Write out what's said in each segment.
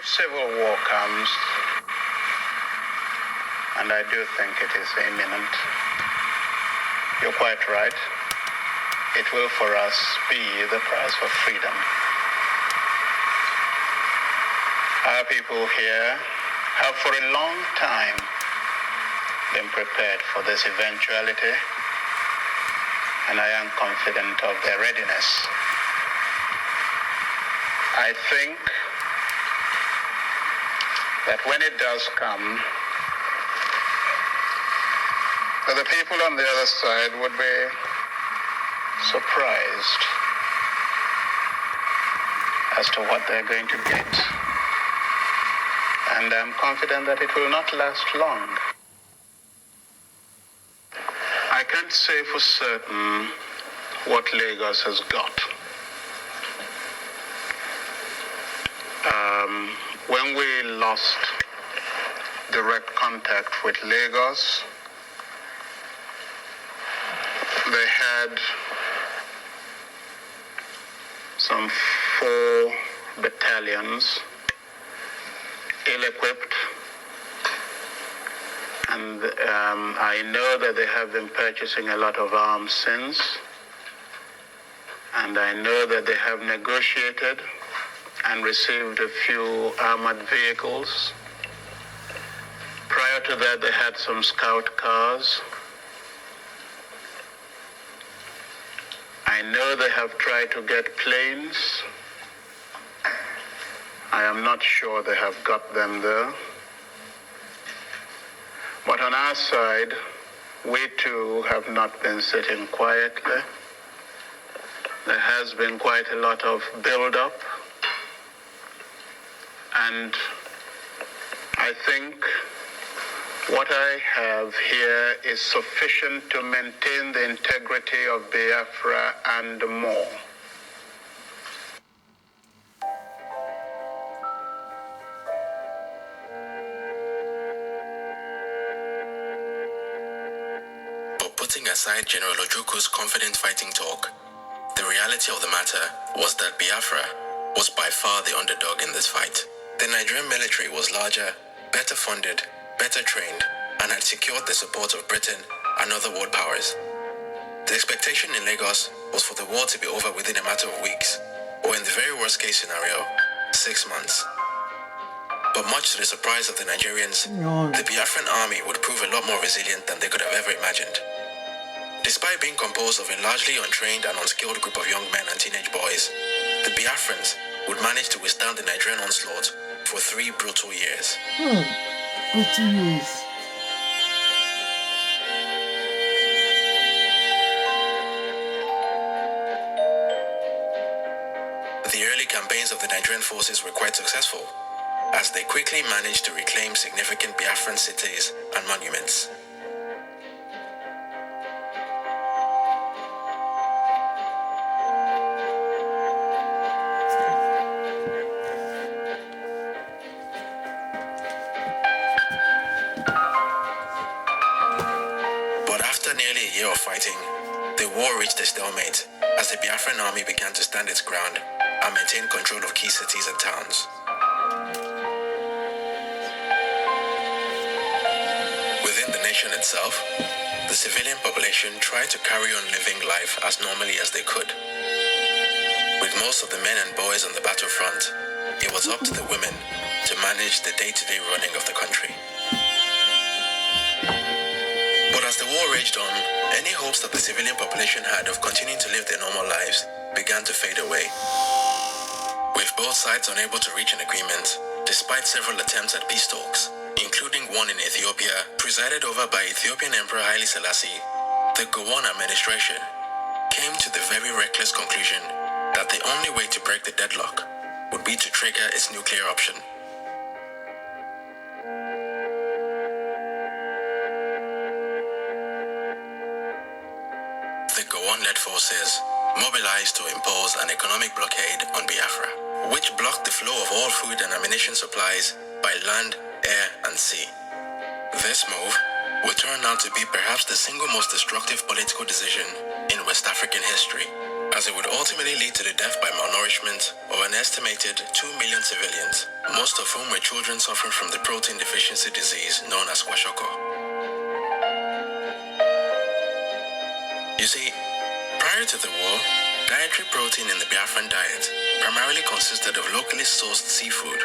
civil war comes, and I do think it is imminent, you're quite right. It will for us be the price for freedom. Our people here have for a long time been prepared for this eventuality, and I am confident of their readiness. I think that when it does come, that the people on the other side would be surprised as to what they're going to get. And I'm confident that it will not last long. I can't say for certain what Lagos has got. When we lost direct contact with Lagos, they had some 4 battalions, ill-equipped, and I know that they have been purchasing a lot of arms since, and I know that they have negotiated and received a few armored vehicles. Prior to that, they had some scout cars. I know they have tried to get planes. I am not sure they have got them there. But on our side, we too have not been sitting quietly. There has been quite a lot of build-up. And I think what I have here is sufficient to maintain the integrity of Biafra and more. But putting aside General Ojuku's confident fighting talk, the reality of the matter was that Biafra was by far the underdog in this fight. The Nigerian military was larger, better funded, better trained, and had secured the support of Britain and other world powers. The expectation in Lagos was for the war to be over within a matter of weeks, or in the very worst case scenario, 6 months. But much to the surprise of the Nigerians, the Biafran army would prove a lot more resilient than they could have ever imagined. Despite being composed of a largely untrained and unskilled group of young men and teenage boys, the Biafrans would manage to withstand the Nigerian onslaught for 3 brutal years. Brutal years. The early campaigns of the Nigerian forces were quite successful, as they quickly managed to reclaim significant Biafran cities and monuments. But after nearly a year of fighting, the war reached a stalemate as the Biafran army began to stand its ground and maintain control of key cities and towns. Within the nation itself, the civilian population tried to carry on living life as normally as they could. With most of the men and boys on the battlefront, it was up to the women to manage the day-to-day running of the country. But as the war raged on, any hopes that the civilian population had of continuing to live their normal lives began to fade away. With both sides unable to reach an agreement, despite several attempts at peace talks, including one in Ethiopia, presided over by Ethiopian Emperor Haile Selassie, the Gowon administration came to the very reckless conclusion that the only way to break the deadlock would be to trigger its nuclear option. The Gowon-led forces mobilized to impose an economic blockade on Biafra, which blocked the flow of all food and ammunition supplies by land, air, and sea. This move would turn out to be perhaps the single most destructive political decision in West African history, as it would ultimately lead to the death by malnourishment of an estimated 2 million civilians, most of whom were children suffering from the protein deficiency disease known as kwashiorkor. You see, prior to the war, dietary protein in the Biafran diet primarily consisted of locally sourced seafood,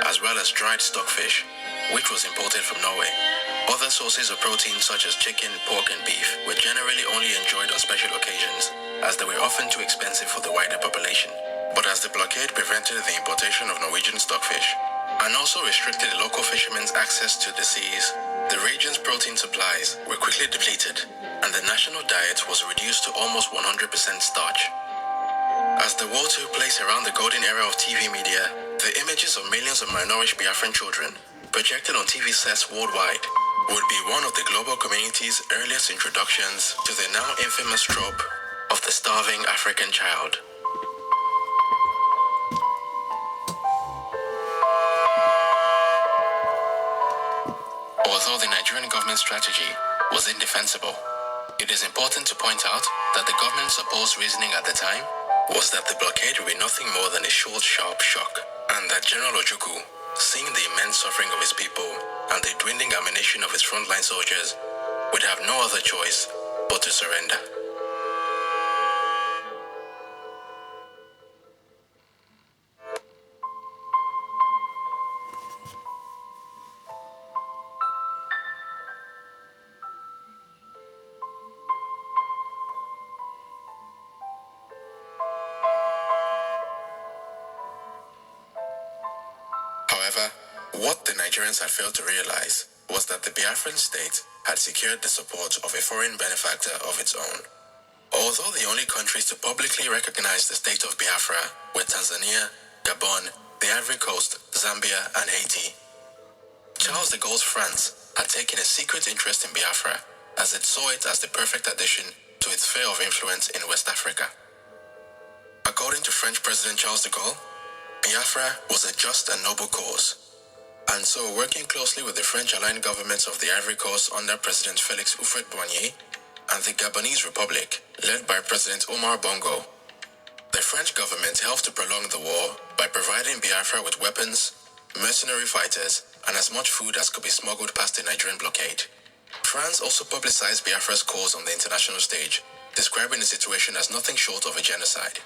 as well as dried stockfish, which was imported from Norway. Other sources of protein such as chicken, pork, and beef were generally only enjoyed on special occasions, as they were often too expensive for the wider population. But as the blockade prevented the importation of Norwegian stockfish, and also restricted local fishermen's access to the seas, the region's protein supplies were quickly depleted, and the national diet was reduced to almost 100% starch. As the war took place around the golden era of TV media, the images of millions of malnourished Biafran children, projected on TV sets worldwide, would be one of the global community's earliest introductions to the now infamous trope of the starving African child. Although the Nigerian government strategy was indefensible, it is important to point out that the government's supposed reasoning at the time was that the blockade would be nothing more than a short, sharp shock, and that General Ojukwu, seeing the immense suffering of his people and the dwindling ammunition of his frontline soldiers, would have no other choice but to surrender. However, what the Nigerians had failed to realize was that the Biafran state had secured the support of a foreign benefactor of its own. Although the only countries to publicly recognize the state of Biafra were Tanzania, Gabon, the Ivory Coast, Zambia, and Haiti, Charles de Gaulle's France had taken a secret interest in Biafra, as it saw it as the perfect addition to its sphere of influence in West Africa. According to French President Charles de Gaulle, Biafra was a just and noble cause, and so working closely with the French-aligned governments of the Ivory Coast under President Félix Houphouët-Boigny and the Gabonese Republic, led by President Omar Bongo, the French government helped to prolong the war by providing Biafra with weapons, mercenary fighters, and as much food as could be smuggled past the Nigerian blockade. France also publicized Biafra's cause on the international stage, describing the situation as nothing short of a genocide.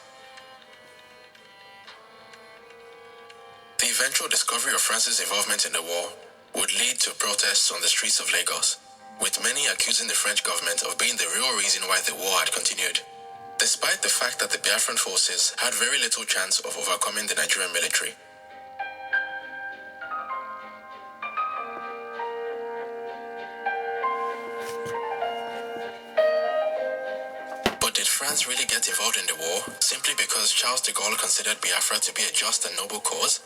The eventual discovery of France's involvement in the war would lead to protests on the streets of Lagos, with many accusing the French government of being the real reason why the war had continued, despite the fact that the Biafran forces had very little chance of overcoming the Nigerian military. But did France really get involved in the war simply because Charles de Gaulle considered Biafra to be a just and noble cause?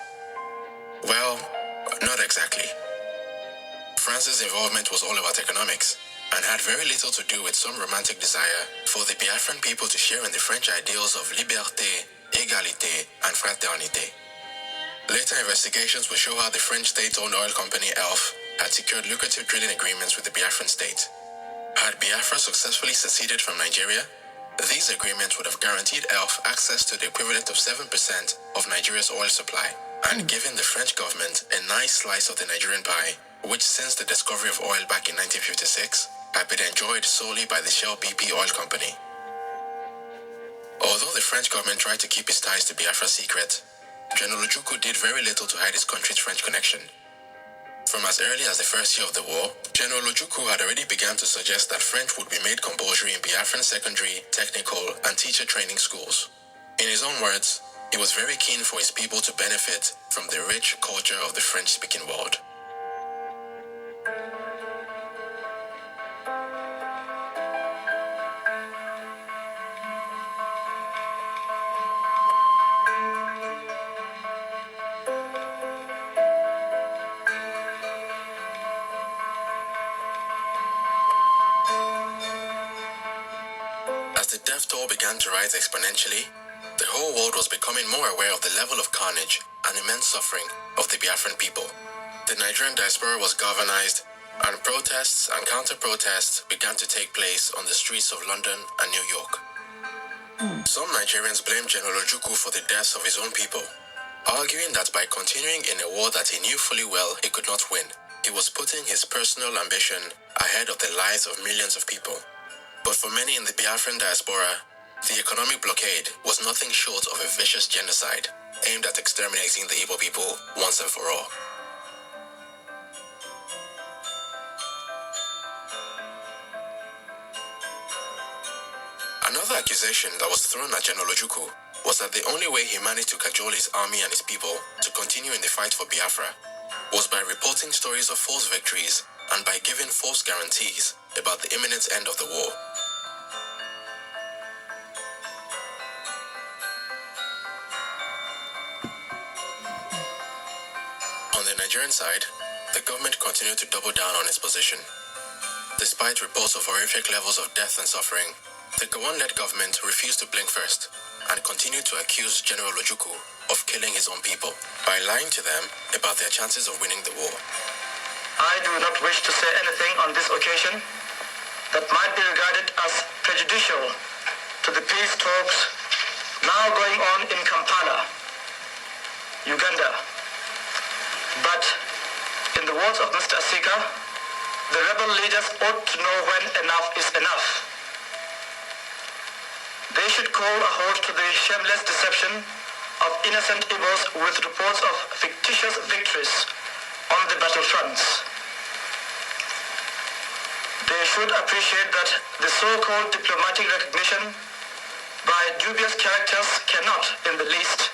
Well, not exactly. France's involvement was all about economics, and had very little to do with some romantic desire for the Biafran people to share in the French ideals of liberté, égalité, and fraternité. Later investigations will show how the French state-owned oil company ELF had secured lucrative trading agreements with the Biafran state. Had Biafra successfully seceded from Nigeria, these agreements would have guaranteed ELF access to the equivalent of 7% of Nigeria's oil supply, and given the French government a nice slice of the Nigerian pie, which since the discovery of oil back in 1956, had been enjoyed solely by the Shell BP oil company. Although the French government tried to keep its ties to Biafra secret, General Ojukwu did very little to hide his country's French connection. From as early as the first year of the war, General Ojukwu had already begun to suggest that French would be made compulsory in Biafran secondary, technical, and teacher training schools. In his own words, he was very keen for his people to benefit from the rich culture of the French-speaking world. As the death toll began to rise exponentially, the whole world was becoming more aware of the level of carnage and immense suffering of the Biafran people. The Nigerian diaspora was galvanized, and protests and counter-protests began to take place on the streets of London and New York. Some Nigerians blame General Ojukwu for the deaths of his own people, arguing that by continuing in a war that he knew fully well he could not win, he was putting his personal ambition ahead of the lives of millions of people. But for many in the Biafran diaspora, the economic blockade was nothing short of a vicious genocide aimed at exterminating the Igbo people once and for all. Another accusation that was thrown at General Ojukwu was that the only way he managed to cajole his army and his people to continue in the fight for Biafra was by reporting stories of false victories and by giving false guarantees about the imminent end of the war. On the Nigerian side, the government continued to double down on its position. Despite reports of horrific levels of death and suffering, the Gowon-led government refused to blink first and continued to accuse General Ojukwu of killing his own people by lying to them about their chances of winning the war. I do not wish to say anything on this occasion that might be regarded as prejudicial to the peace talks now going on in Kampala, Uganda. But in the words of Mr. Asika, the rebel leaders ought to know when enough is enough. They should call a halt to the shameless deception of innocent Igbos with reports of fictitious victories on the battlefronts. They should appreciate that the so-called diplomatic recognition by dubious characters cannot, in the least,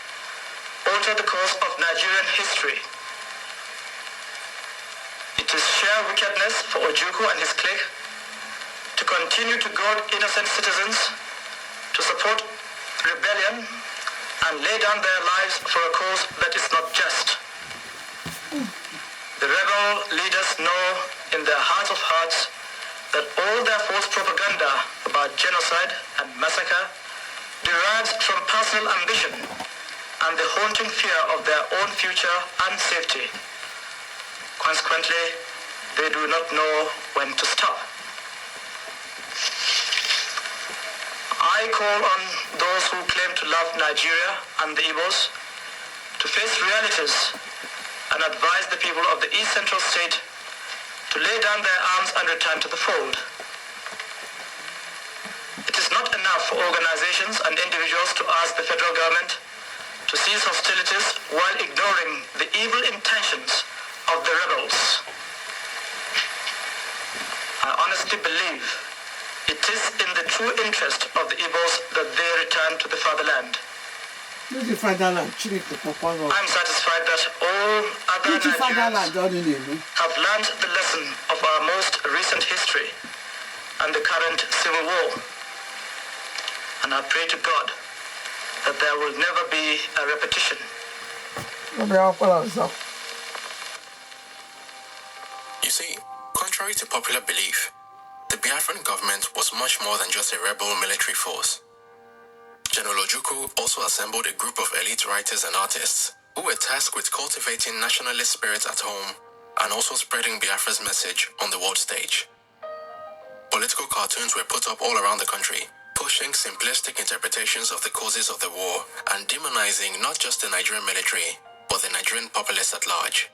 alter the course of Nigerian history. It is sheer wickedness for Ojukwu and his clique to continue to goad innocent citizens to support rebellion and lay down their lives for a cause that is not just. The rebel leaders know in their hearts of hearts that all their false propaganda about genocide and massacre derives from personal ambition and the haunting fear of their own future and safety. Consequently, they do not know when to stop. I call on those who claim to love Nigeria and the Igbos to face realities and advise the people of the East Central State to lay down their arms and return to the fold. It is not enough for organizations and individuals to ask the federal government to cease hostilities while ignoring the evil intentions of the rebels. I honestly believe it is in the true interest of the Igbos that they return to the fatherland. I'm satisfied that all other Nigerians have learned the lesson of our most recent history and the current civil war. And I pray to God that there will never be a repetition. You see, contrary to popular belief, the Biafran government was much more than just a rebel military force. General Ojukwu also assembled a group of elite writers and artists who were tasked with cultivating nationalist spirit at home and also spreading Biafra's message on the world stage. Political cartoons were put up all around the country, pushing simplistic interpretations of the causes of the war and demonizing not just the Nigerian military, but the Nigerian populace at large.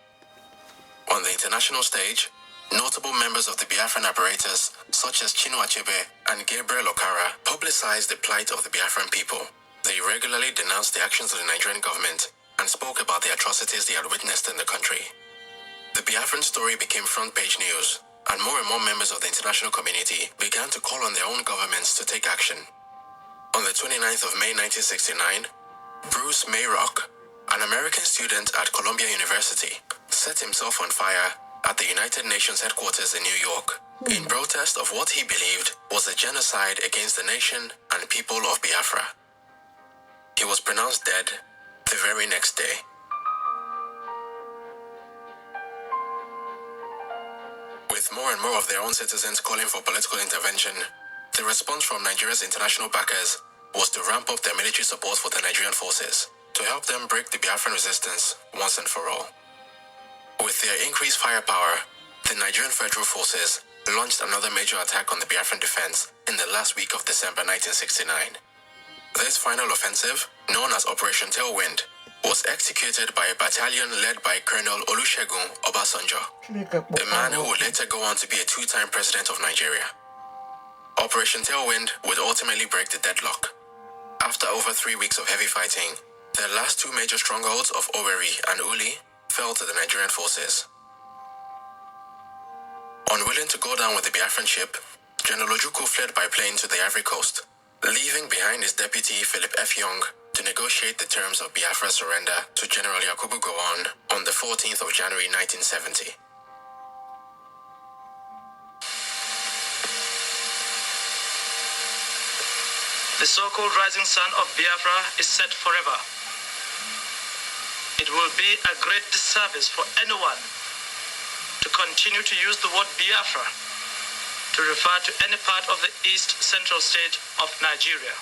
On the international stage, notable members of the Biafran apparatus, such as Chinua Achebe and Gabriel Okara, publicized the plight of the Biafran people. They regularly denounced the actions of the Nigerian government and spoke about the atrocities they had witnessed in the country. The Biafran story became front-page news, and more members of the international community began to call on their own governments to take action. On the 29th of May 1969, Bruce Mayrock, an American student at Columbia University, set himself on fire at the United Nations headquarters in New York in protest of what he believed was a genocide against the nation and people of Biafra. He was pronounced dead the very next day. With more and more of their own citizens calling for political intervention, the response from Nigeria's international backers was to ramp up their military support for the Nigerian forces to help them break the Biafran resistance once and for all. With their increased firepower, the Nigerian Federal Forces launched another major attack on the Biafran defense in the last week of December 1969. This final offensive, known as Operation Tailwind, was executed by a battalion led by Colonel Olusegun Obasanjo, a man who would later go on to be a two-time president of Nigeria. Operation Tailwind would ultimately break the deadlock. After over 3 weeks of heavy fighting, the last two major strongholds of Owerri and Uli fell to the Nigerian forces. Unwilling to go down with the Biafran ship, General Ojukwu fled by plane to the Ivory Coast, leaving behind his deputy Philip F. Young to negotiate the terms of Biafra's surrender to General Yakubu Gowon on the 14th of January 1970. The so-called rising sun of Biafra is set forever. It will be a great disservice for anyone to continue to use the word Biafra to refer to any part of the East Central state of Nigeria.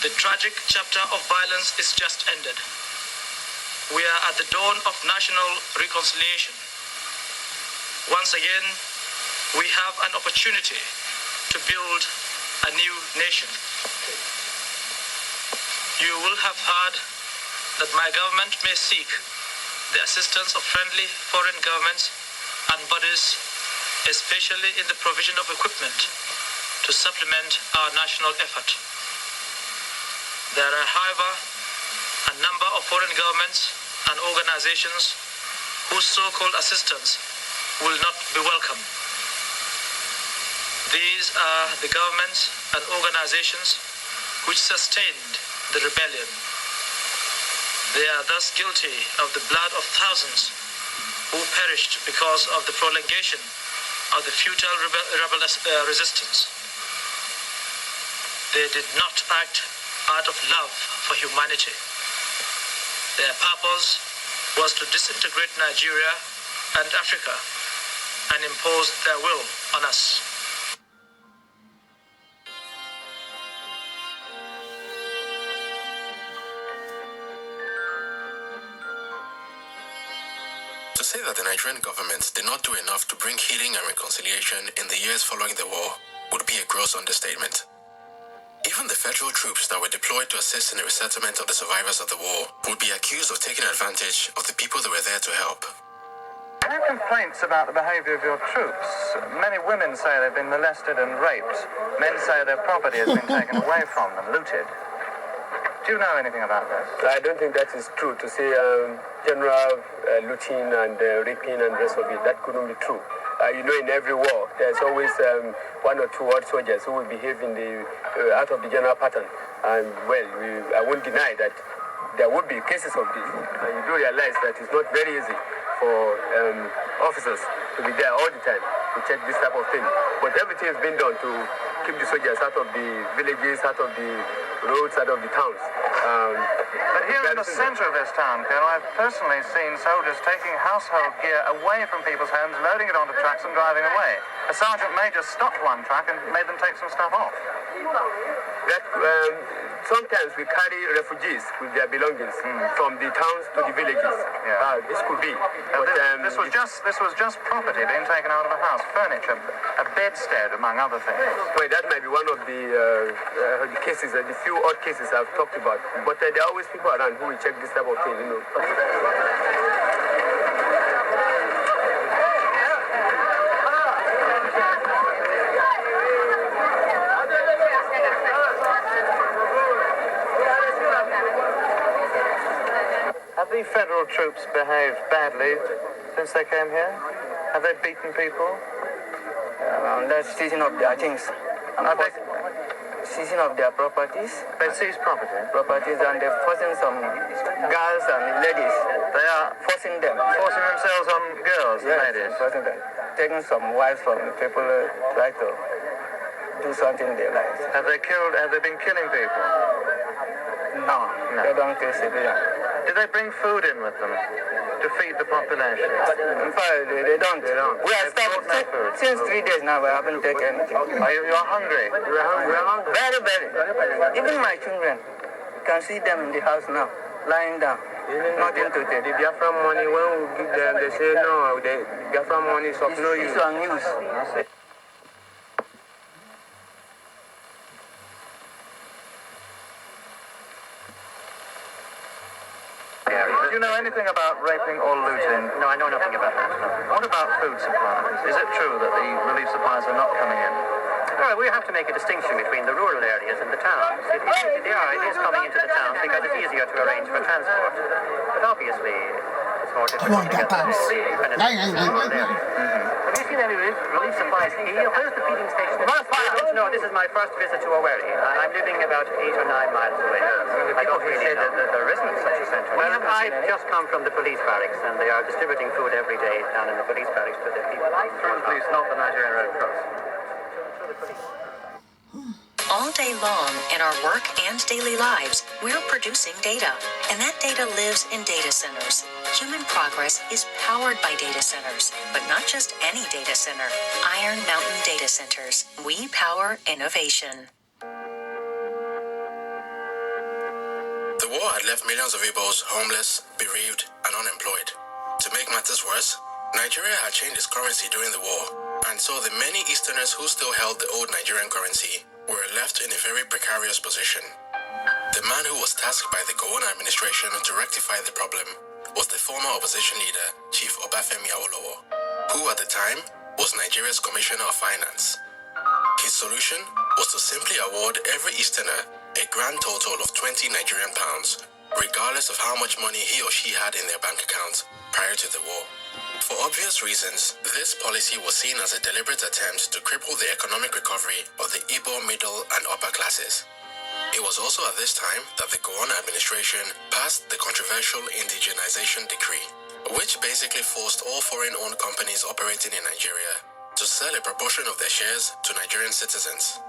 The tragic chapter of violence is just ended. We are at the dawn of national reconciliation. Once again, we have an opportunity to build a new nation. You will have heard that my government may seek the assistance of friendly foreign governments and bodies, especially in the provision of equipment to supplement our national effort. There are, however, a number of foreign governments and organizations whose so-called assistance will not be welcome. These are the governments and organizations which sustained the rebellion. They are thus guilty of the blood of thousands who perished because of the prolongation of the futile resistance. They did not act out of love for humanity. Their purpose was to disintegrate Nigeria and Africa and impose their will on us. To say that the Nigerian government did not do enough to bring healing and reconciliation in the years following the war would be a gross understatement. Even the federal troops that were deployed to assist in the resettlement of the survivors of the war would be accused of taking advantage of the people that were there to help. I have complaints about the behavior of your troops. Many women say they've been molested and raped. Men say their property has been taken away from them, looted. Do you know anything about this? I don't think that is true. To say general looting and raping and the rest of it, that couldn't be true. In every war, there's always one or two odd soldiers who will behave in the out of the general pattern. And I won't deny that there would be cases of this. And you do realize that it's not very easy for officers to be there all the time to check this type of thing. But everything has been done to keep the soldiers out of the villages, out of the roads, out of the towns. But here in the center of this town, Colonel, I've personally seen soldiers taking household gear away from people's homes, loading it onto trucks and driving away. A sergeant major stopped one truck and made them take some stuff off. Sometimes we carry refugees with their belongings from the towns to the villages. Yeah. This could be. But this was just property being taken out of a house, furniture, a bedstead, among other things. Well, that might be one of the cases, the few odd cases I've talked about. But there are always people around who will check this type of thing, Have the federal troops behaved badly since they came here? Have they beaten people? They're seizing of their things. Seizing of their properties. They seized property. And they're forcing some girls and ladies. They are Forcing them. forcing themselves on girls and ladies. Forcing them. Taking some wives from people try to do something they like. Have they been killing people? No. They don't kill civilians. Did they bring food in with them to feed the population? In fact, they don't. We are brought no starving food. since 3 days now. We haven't taken anything. You're hungry? We're hungry. Very, very. Even my children, you can see them in the house now, lying down. Nothing to take. The Biafran money, when we give them, they say no, the Biafran money is of no use. It's unused. area. Do you know anything about raping or looting? No, I know nothing about that. What about food supplies? Is it true that the relief supplies are not coming in? Well, we have to make a distinction between the rural areas and the towns. It is coming into the towns because it's easier to arrange for transport. But obviously, it's more difficult to get the rural areas. Have you seen any relief supplies here? Where's the feeding station? No, this is my first visit to Oweri. I'm living about 8 or 9 miles away. I don't really say that there isn't such a centre. Well, I've just come from the police barracks, and they are distributing food every day down in the police barracks to the people. Through the police, not the Nigerian Red Cross. All day long in our work and daily lives, we're producing data, and that data lives in data centers. Human progress is powered by data centers, but not just any data center. Iron Mountain Data Centers. We power innovation. The war had left millions of Igbos homeless, bereaved, and unemployed. To make matters worse, Nigeria had changed its currency during the war, and so the many Easterners who still held the old Nigerian currency were left in a very precarious position. The man who was tasked by the Gowon administration to rectify the problem was the former opposition leader, Chief Obafemi Awolowo, who at the time was Nigeria's Commissioner of Finance. His solution was to simply award every Easterner a grand total of 20 Nigerian pounds, regardless of how much money he or she had in their bank account prior to the war. For obvious reasons, this policy was seen as a deliberate attempt to cripple the economic recovery of the Igbo middle and upper classes. It was also at this time that the Gowon administration passed the controversial indigenization decree, which basically forced all foreign-owned companies operating in Nigeria to sell a proportion of their shares to Nigerian citizens.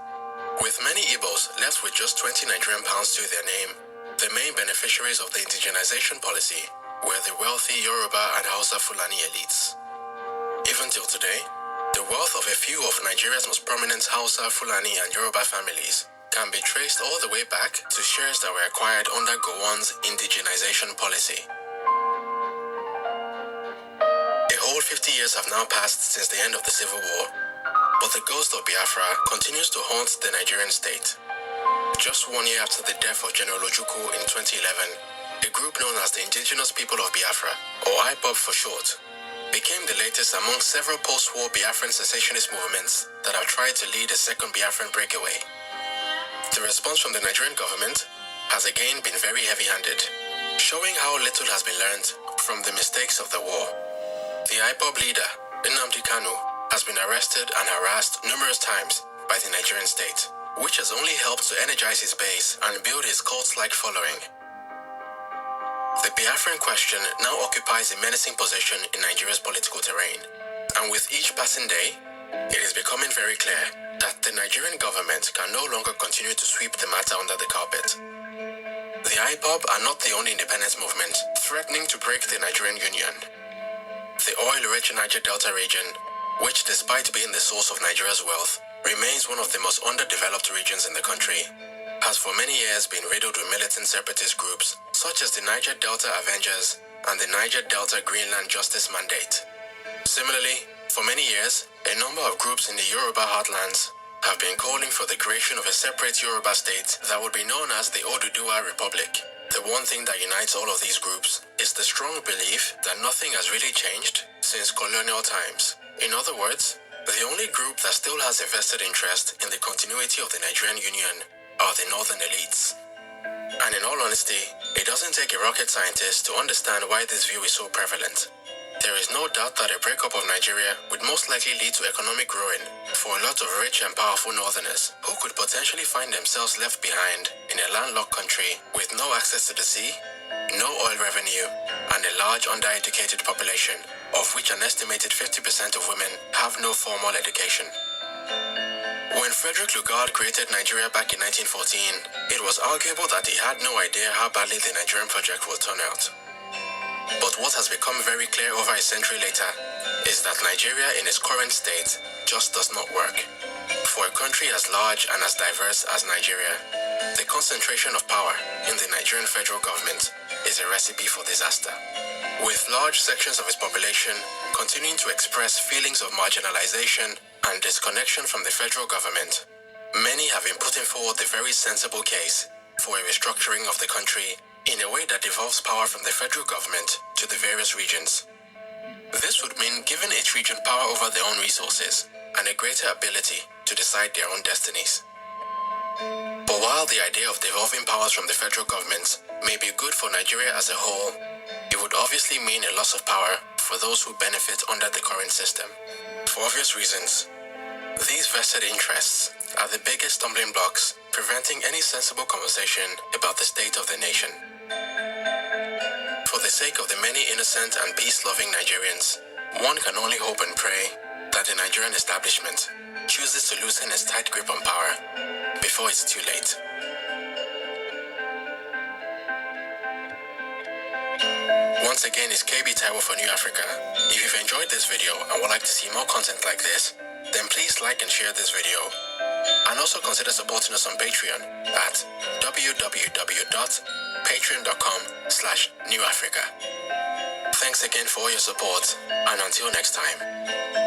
With many Igbos left with just 20 Nigerian pounds to their name, the main beneficiaries of the indigenization policy were the wealthy Yoruba and Hausa Fulani elites. Even till today, the wealth of a few of Nigeria's most prominent Hausa, Fulani, and Yoruba families can be traced all the way back to shares that were acquired under Gowon's indigenization policy. A whole 50 years have now passed since the end of the Civil War, but the ghost of Biafra continues to haunt the Nigerian state. Just 1 year after the death of General Ojukwu in 2011, a group known as the Indigenous People of Biafra, or IPOB for short, became the latest among several post-war Biafran secessionist movements that have tried to lead a second Biafran breakaway. The response from the Nigerian government has again been very heavy-handed, showing how little has been learned from the mistakes of the war. The IPOB leader, Nnamdi Kanu, has been arrested and harassed numerous times by the Nigerian state, which has only helped to energize his base and build his cult-like following. The Biafran question now occupies a menacing position in Nigeria's political terrain, and with each passing day, it is becoming very clear that the Nigerian government can no longer continue to sweep the matter under the carpet. The IPOB are not the only independence movement threatening to break the Nigerian Union. The oil-rich Niger Delta region, which despite being the source of Nigeria's wealth, remains one of the most underdeveloped regions in the country, has for many years been riddled with militant separatist groups such as the Niger Delta Avengers and the Niger Delta Greenland Justice Mandate. Similarly, for many years, a number of groups in the Yoruba heartlands have been calling for the creation of a separate Yoruba state that would be known as the Oduduwa Republic. The one thing that unites all of these groups is the strong belief that nothing has really changed since colonial times. In other words, the only group that still has a vested interest in the continuity of the Nigerian Union are the northern elites. And in all honesty, it doesn't take a rocket scientist to understand why this view is so prevalent. There is no doubt that a breakup of Nigeria would most likely lead to economic ruin for a lot of rich and powerful northerners who could potentially find themselves left behind in a landlocked country with no access to the sea, no oil revenue, and a large undereducated population, of which an estimated 50% of women have no formal education. When Frederick Lugard created Nigeria back in 1914, it was arguable that he had no idea how badly the Nigerian project would turn out. But what has become very clear over a century later is that Nigeria in its current state just does not work. For a country as large and as diverse as Nigeria, the concentration of power in the Nigerian federal government is a recipe for disaster. With large sections of its population continuing to express feelings of marginalization and disconnection from the federal government, many have been putting forward the very sensible case for a restructuring of the country in a way that devolves power from the federal government to the various regions. This would mean giving each region power over their own resources and a greater ability to decide their own destinies. But while the idea of devolving powers from the federal government may be good for Nigeria as a whole, it would obviously mean a loss of power for those who benefit under the current system. For obvious reasons, these vested interests are the biggest stumbling blocks preventing any sensible conversation about the state of the nation. For the sake of the many innocent and peace-loving Nigerians, one can only hope and pray that the Nigerian establishment chooses to loosen its tight grip on power before it's too late. Once again, it's KB Taiwo for New Africa. If you've enjoyed this video and would like to see more content like this, then please like and share this video. And also consider supporting us on Patreon at www.patreon.com/newafrica. Thanks again for all your support, and until next time.